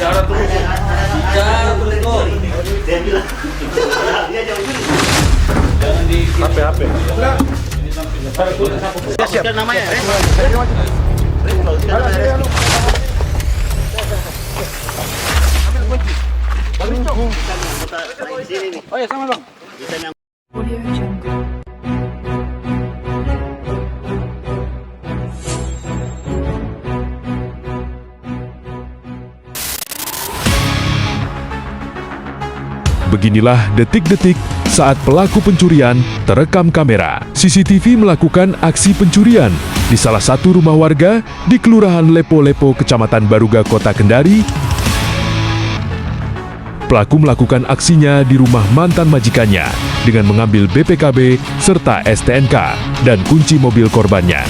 Bicara terus kok. HP. Siap namanya. Oh ya sama bang. Beginilah detik-detik saat pelaku pencurian terekam kamera. CCTV melakukan aksi pencurian di salah satu rumah warga di Kelurahan Lepo-Lepo, Kecamatan Baruga, Kota Kendari. Pelaku melakukan aksinya di rumah mantan majikannya dengan mengambil BPKB serta STNK dan kunci mobil korbannya.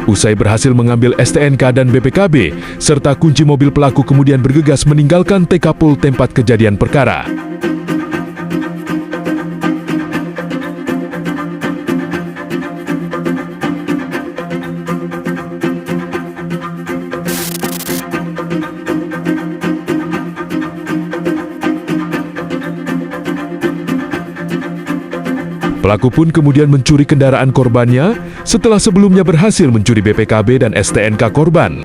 Usai berhasil mengambil STNK dan BPKB, serta kunci mobil, pelaku kemudian bergegas meninggalkan TK tempat kejadian perkara. Pelaku pun kemudian mencuri kendaraan korbannya setelah sebelumnya berhasil mencuri BPKB dan STNK korban.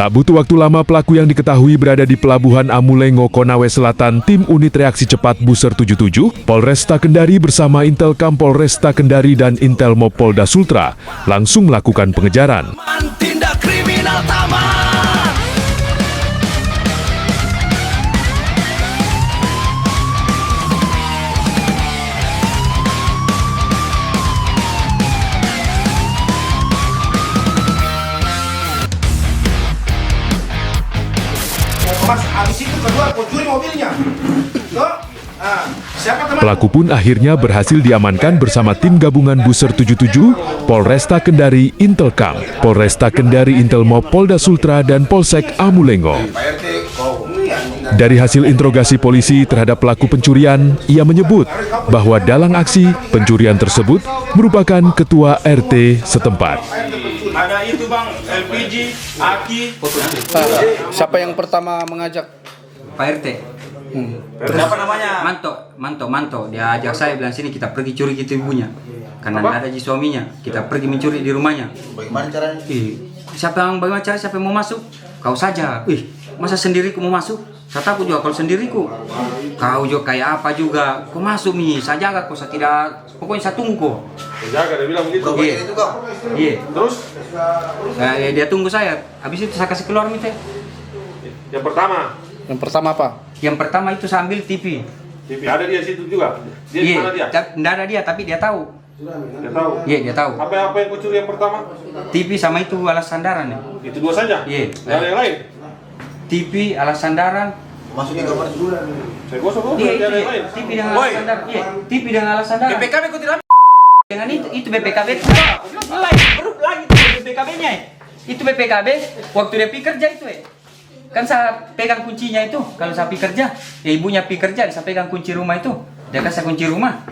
Tak butuh waktu lama, pelaku yang diketahui berada di Pelabuhan Amulengo, Konawe Selatan, tim unit reaksi cepat Buser 77, Polresta Kendari bersama Intelkam Polresta Kendari dan Intelmob Polda Sultra langsung melakukan pengejaran. Tindak kriminal taman. Mas, habis itu kedua pencuri mobilnya. Pelaku pun akhirnya berhasil diamankan bersama tim gabungan Buser 77, Polresta Kendari, Intelkam, Polresta Kendari, Intelmob Polda Sultra, dan Polsek Amulengo. Dari hasil interogasi polisi terhadap pelaku pencurian, ia menyebut bahwa dalam aksi pencurian tersebut merupakan ketua RT setempat. Ada itu bang, LPG, aki. Siapa yang pertama mengajak? Pak RT. Siapa namanya? Manto. Dia ajak saya bilang sini kita pergi curi gitu ibunya. Karena nggak ada suaminya. Kita pergi mencuri di rumahnya. Bagaimana caranya? Bagaimana cara siapa yang mau masuk? Kau saja. Masa sendiriku mau masuk? Saya takut juga kalau sendiriku. Kau juga kayak apa juga. Kau masuk nih, saya jaga kau, saya tidak. Pokoknya saya tunggu kau. Jaga, dia bilang begitu. Iya. Itu kau. Iya. Terus? Dia tunggu saya. Habis itu saya kasih keluar nih teh. Yang pertama? Yang pertama apa? Yang pertama itu saya ambil TV. TV ada dia situ juga. Dia di mana dia? Tidak ada dia, tapi dia tahu. Dia tahu. Iya, dia tahu. Apa yang kau curi yang pertama? TV sama itu alas sandaran ya. Itu dua saja? Iya. Nggak ada yang lain? TV, alas sandaran. Masukin kamar dulu. Saya gosok kok, Iya, nggak itu ada yang ya. lain. TV dengan alas sandaran. Iya, TV dengan alas sandaran. BPKB kau tidak Dengan itu BPKB. Belum lagi itu BPKB-nya. Itu BPKB waktu dia pergi kerja itu kan saya pegang kuncinya itu. Kalau saya pergi kerja, ya ibunya pergi kerja, saya pegang kunci rumah itu. Dia kasih kunci rumah.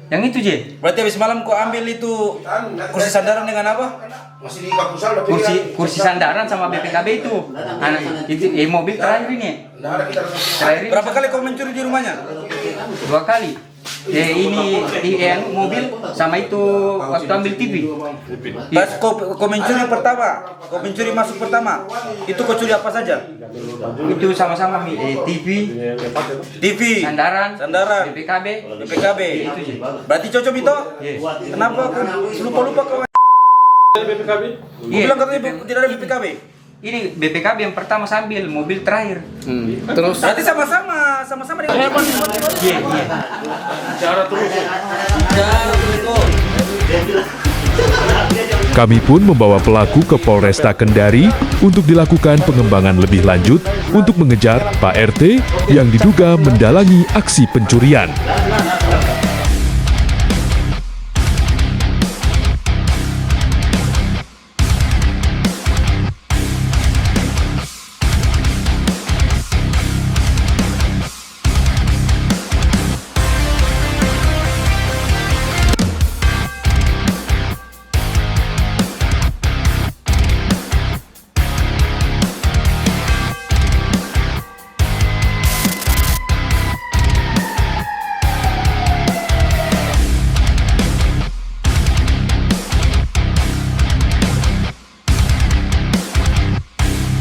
Yang itu je. Berarti habis malam kau ambil itu kursi sandaran dengan apa? Masih di kapusal udah Kursi sandaran sama BPKB itu. Itu mobil terakhir ini. Terakhir ini Berapa kali kau mencuri di rumahnya? 2 kali. Mobil sama itu waktu ambil TV. Pas kau mencuri pertama, kau mencuri masuk pertama, itu kau curi apa saja? Itu sama-sama TV, sandaran, BPKB. Itu je. Berarti cocok itu? Yes. Kenapa lupa kau? BPKB? Kau bilang katanya tidak ada BPKB. Ini BPKB yang pertama sambil mobil terakhir. Terus Berarti sama-sama dengan Iya. Cara terus. Kami pun membawa pelaku ke Polresta Kendari untuk dilakukan pengembangan lebih lanjut untuk mengejar Pak RT yang diduga mendalangi aksi pencurian.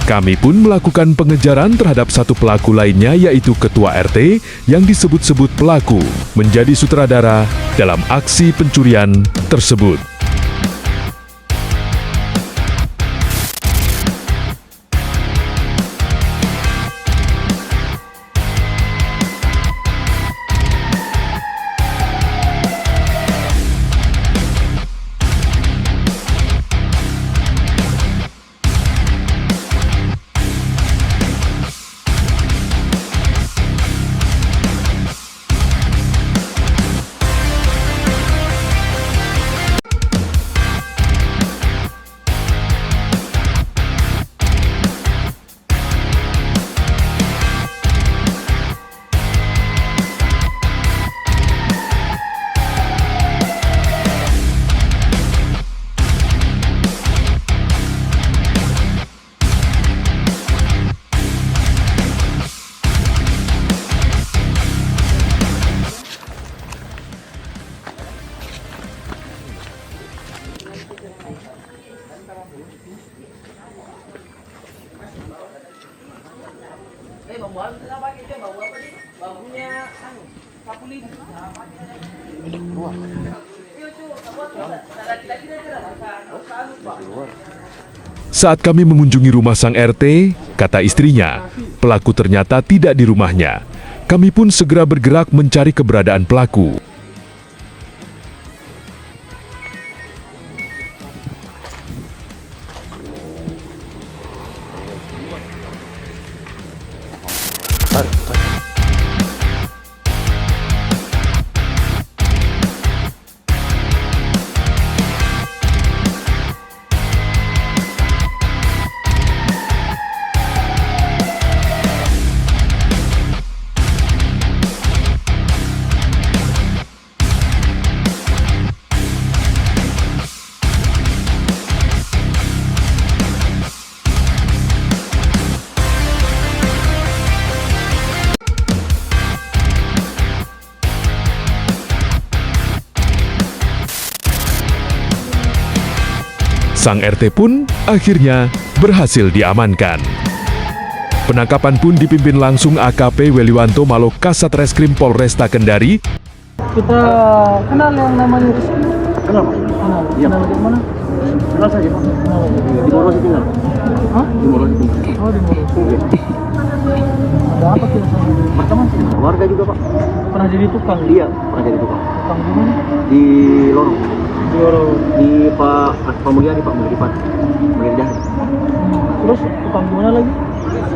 Kami pun melakukan pengejaran terhadap satu pelaku lainnya, yaitu Ketua RT yang disebut-sebut pelaku menjadi sutradara dalam aksi pencurian tersebut. Saat kami mengunjungi rumah sang RT, kata istrinya, pelaku ternyata tidak di rumahnya. Kami pun segera bergerak mencari keberadaan pelaku. Sang RT pun akhirnya berhasil diamankan. Penangkapan pun dipimpin langsung AKP Weliwanto Malo Kasat Reskrim Polresta Kendari. Kita kenal yang namanya Rizky. Kenal Pak? Kenal. Iya. Kenal di mana? Kenal saja Pak. Di Moro sih tinggal. Hah? Di Moro sih tinggal. Oh di Moro. Ada apa kita sama dia? Berteman sih. Warga juga Pak. Pernah jadi tukang? Iya, pernah jadi tukang. Tukang di mana? Di Lorong. Di Lorong. Di Pak Mulyadi, Pak Mulyadi Pak. Mulyadi Jahat. Terus tukang di mana lagi?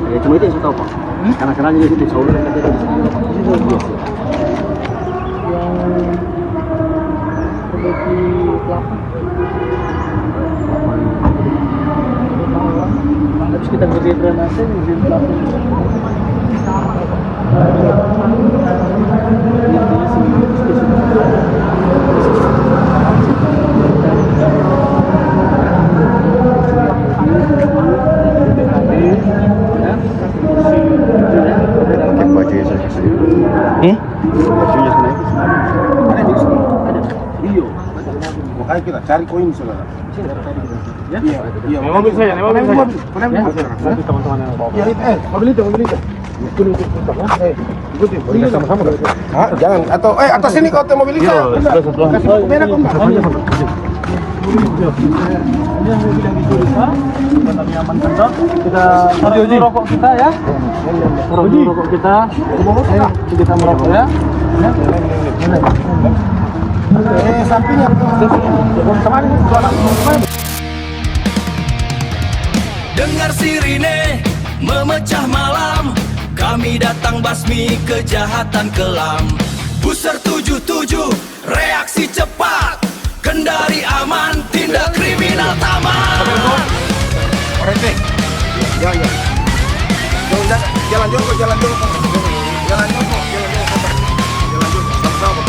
Ya cuma itu yang saya tahu Pak. Karena kerjanya di situ, Saudi dan kerja di situ. Perbaiki kelapa. Habis kita kerja drainase, kerja kelapa. Makanya kita cari koin saudara. Ya? Iya. Mobil saya, mobil saya. Nanti teman-teman yang bawa. Iya, mobil itu. Ikutin. Kita sama-sama. Ah, jangan. Atau atas sini kau mobil itu. Kasih buku merah kok. Ini yang mobil yang dicuri Pak. Kita kami amankan Dok. Kita taruh dulu rokok kita ya. Taruh dulu rokok kita. Kita merokok ya. Sampingnya. Kemarin Dengar sirine memecah malam, kami datang basmi kejahatan kelam. Buser 77, reaksi cepat, Kendari aman, tindak kriminal taman. Orente. Ya. Jalan jongkok. Sama-sama.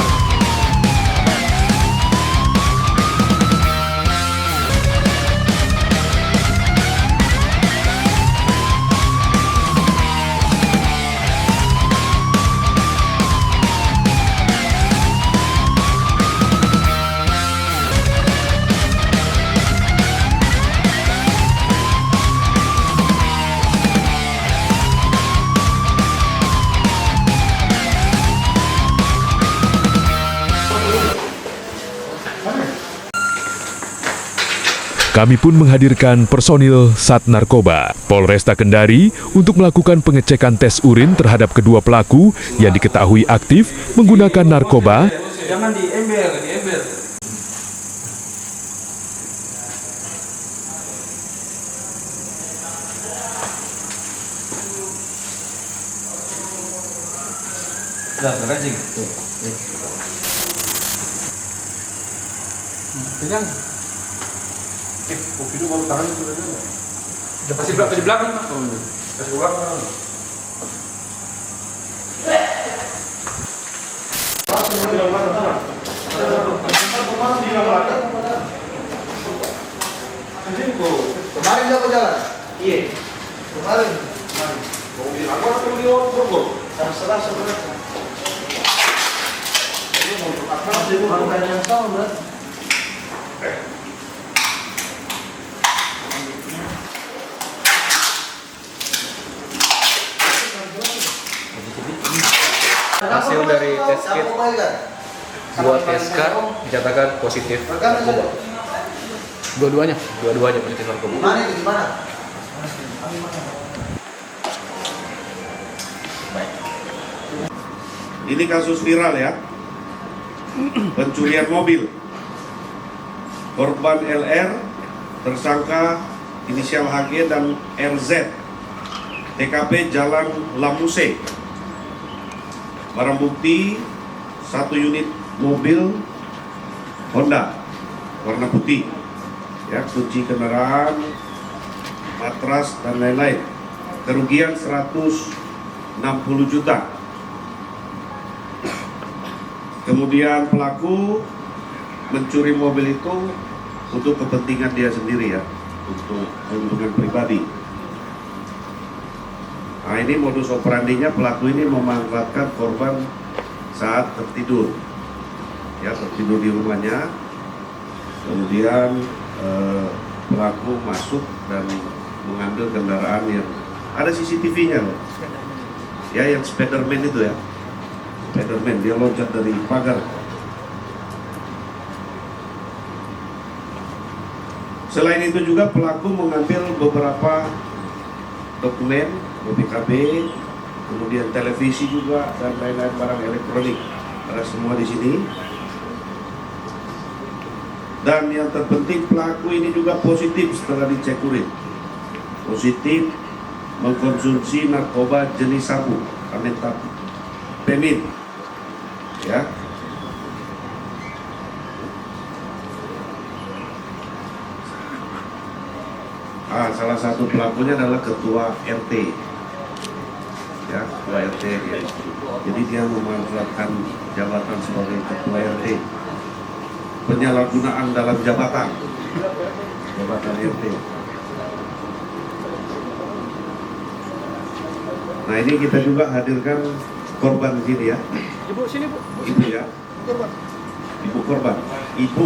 Kami pun menghadirkan personil Sat Narkoba Polresta Kendari untuk melakukan pengecekan tes urin terhadap kedua pelaku yang diketahui aktif menggunakan narkoba. Jangan diember. Dah, kencing. Pegang. Kopi dulu baru tangan sudah ada. Kasih belakang. Kasih belakang. Kemarin dia jalan. Iya. Kemarin. Aku akan beli order. Serah. Bukan yang sama, Bro. Hasil dari tes kit buat TSK dinyatakan positif narkoba. Dua-duanya positif narkoba. Gimana? Ini kasus viral ya, pencurian mobil. Korban LR, tersangka inisial HG dan RZ, TKP Jalan Lamuse. Barang bukti 1 unit mobil Honda warna putih, ya, kunci kendaraan, matras dan lain-lain. Kerugian 160 juta. Kemudian pelaku mencuri mobil itu untuk kepentingan dia sendiri ya, untuk keuntungan pribadi. Nah, ini modus operandinya, pelaku ini memanfaatkan korban saat tertidur, ya, tertidur di rumahnya. Kemudian pelaku masuk dan mengambil kendaraan yang ada CCTV-nya loh. Ya, yang Spiderman itu ya. Spiderman, dia loncat dari pagar. Selain itu juga pelaku mengambil beberapa dokumen, BPKB, kemudian televisi juga dan lain-lain barang elektronik. Ada semua di sini. Dan yang terpenting pelaku ini juga positif setelah dicek urin. Positif mengkonsumsi narkoba jenis sabu, amfetamin. Ya. Salah satu pelakunya adalah ketua RT. Ya, ketua RT. Ya. Jadi dia memanfaatkan jabatan sebagai ketua RT. Penyalahgunaan dalam jabatan RT. Nah, ini kita juga hadirkan korban di sini ya. Ibu sini, Bu. Ibu ya. Korban. Ibu korban. Ibu,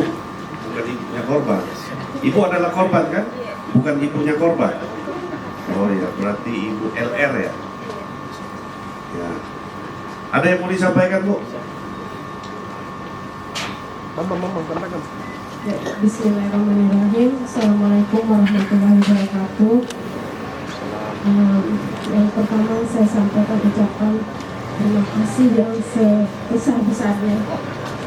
bukan ibunya korban. Ibu adalah korban kan? Bukan ibunya korban. Oh ya, berarti ibu LR ya. Ya. Ada yang mau disampaikan, Bu? Katakan. Ya, bismillahirrahmanirrahim. Assalamualaikum warahmatullahi wabarakatuh. Yang pertama saya sampaikan ucapan terima kasih yang sebesar-besarnya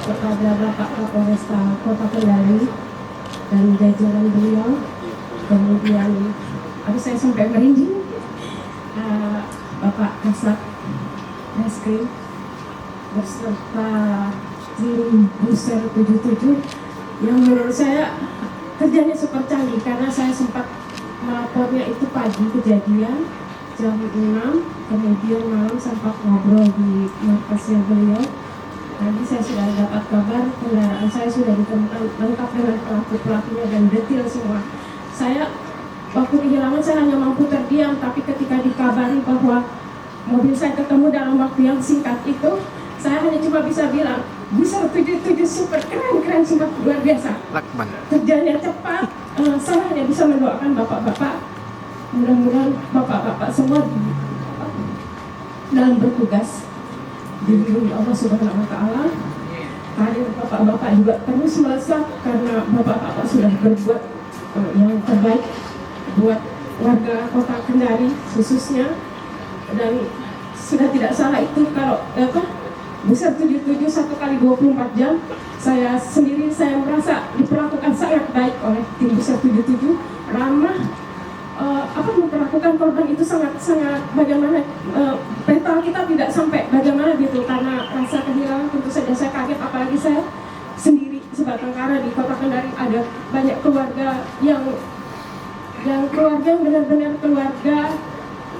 kepada Bapak Kapolresta Kota Kendari dan jajaran beliau. Kemudian saya sampai merinding, Bapak Kasat Reskrim beserta tim Buser 77 yang menurut saya kerjanya super canggih karena saya sempat melapornya itu pagi kejadian jam 6, kemudian malam sempat ngobrol di markasnya beliau. Tadi saya sudah dapat kabar kendaraan saya sudah ditemukan lengkap dengan pelaku-pelakunya dan detail semua. Saya waktu kehilangan saya hanya mampu terdiam, tapi ketika dikabari bahwa mobil saya ketemu dalam waktu yang singkat itu, saya hanya cuma bisa bilang, Buser 77 super keren, super luar biasa. Kerjanya cepat. Saya hanya bisa mendoakan bapak-bapak, mudah-mudahan bapak-bapak semua dalam bertugas dilindungi Allah Subhanahu Wa Taala. Karir bapak-bapak juga terus melesat karena bapak-bapak sudah berbuat yang terbaik buat warga Kota Kendari khususnya, dan sudah tidak salah itu kalau Buser 77 1 kali 24 jam saya merasa diperlakukan sangat baik oleh tim Buser 77, ramah, memperlakukan korban itu sangat bagaimana mental kita tidak sampai bagaimana gitu, karena rasa kehilangan tentu saja saya kaget, apalagi saya sendiri sebatang kara di Kota Kendari, ada banyak keluarga yang benar-benar keluarga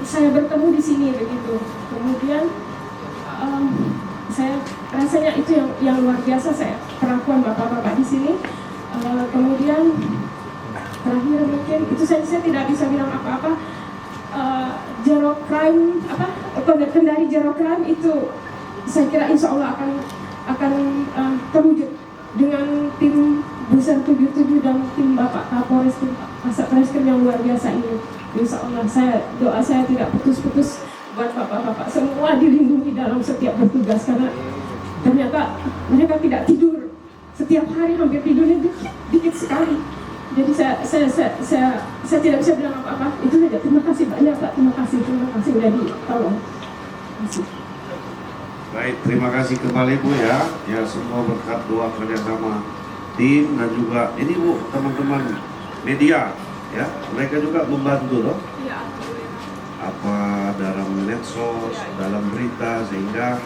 saya bertemu di sini begitu. Kemudian saya rasanya itu yang luar biasa saya perlakuan bapak-bapak di sini. Kemudian terakhir mungkin itu saya tidak bisa bilang apa-apa. Zero crime Kendari zero crime itu saya kira insya Allah akan terwujud dengan tim Buser 77 dan tim Bapak Kapolres Kasat Reskrim yang luar biasa ini. Insya Allah doa saya tidak putus-putus buat bapak-bapak semua dilindungi dalam setiap bertugas, karena ternyata mereka tidak tidur setiap hari, hampir tidurnya dikit sekali. Jadi saya tidak bisa bilang apa-apa. Itu saja. Terima kasih banyak Pak. Terima kasih sudah ditolong. Baik, terima kasih kembali Bu ya. Ya, semua berkat doa kerjasama tim dan juga ini Bu, teman-teman media ya, mereka juga membantu loh. Iya. Apa dalam medsos, dalam berita, sehingga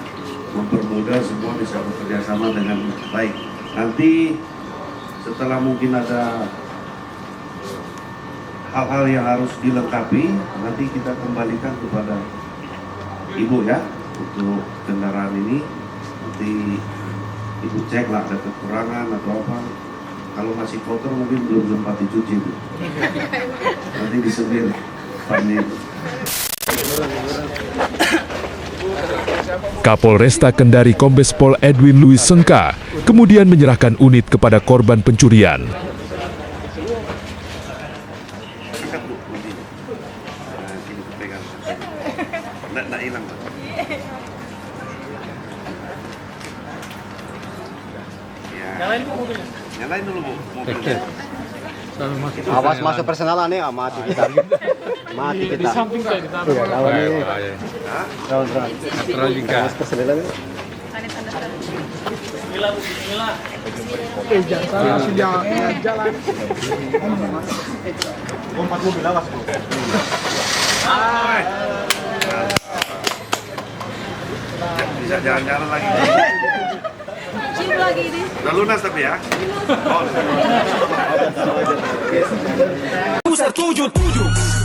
mempermudah semua bisa bekerja sama dengan baik. Nanti setelah mungkin ada hal-hal yang harus dilengkapi, nanti kita kembalikan kepada Ibu ya untuk kendaraan ini. Nanti Ibu cek lah ada kekurangan atau apa. Kalau masih kotor mungkin belum sempat dicuci Bu. Nanti disemir panen. Kapolresta Kendari Kombes Pol Edwin Louis Sengka kemudian menyerahkan unit kepada korban pencurian. Angkat bu, kuncinya. Nah, sini pegang. Nggak hilang Pak. Ya. Nyalain dulu bu, mobilnya. Awas masuk personalan nih, mati kita. Mati kita. Di samping saya, di samping. Terlalu juga. Personalan. Jalan. Empat mobil awas bu. Bisa jalan-jalan lagi. Cium lagi ini. Udah lunas tapi ya. Oh, Pusar 77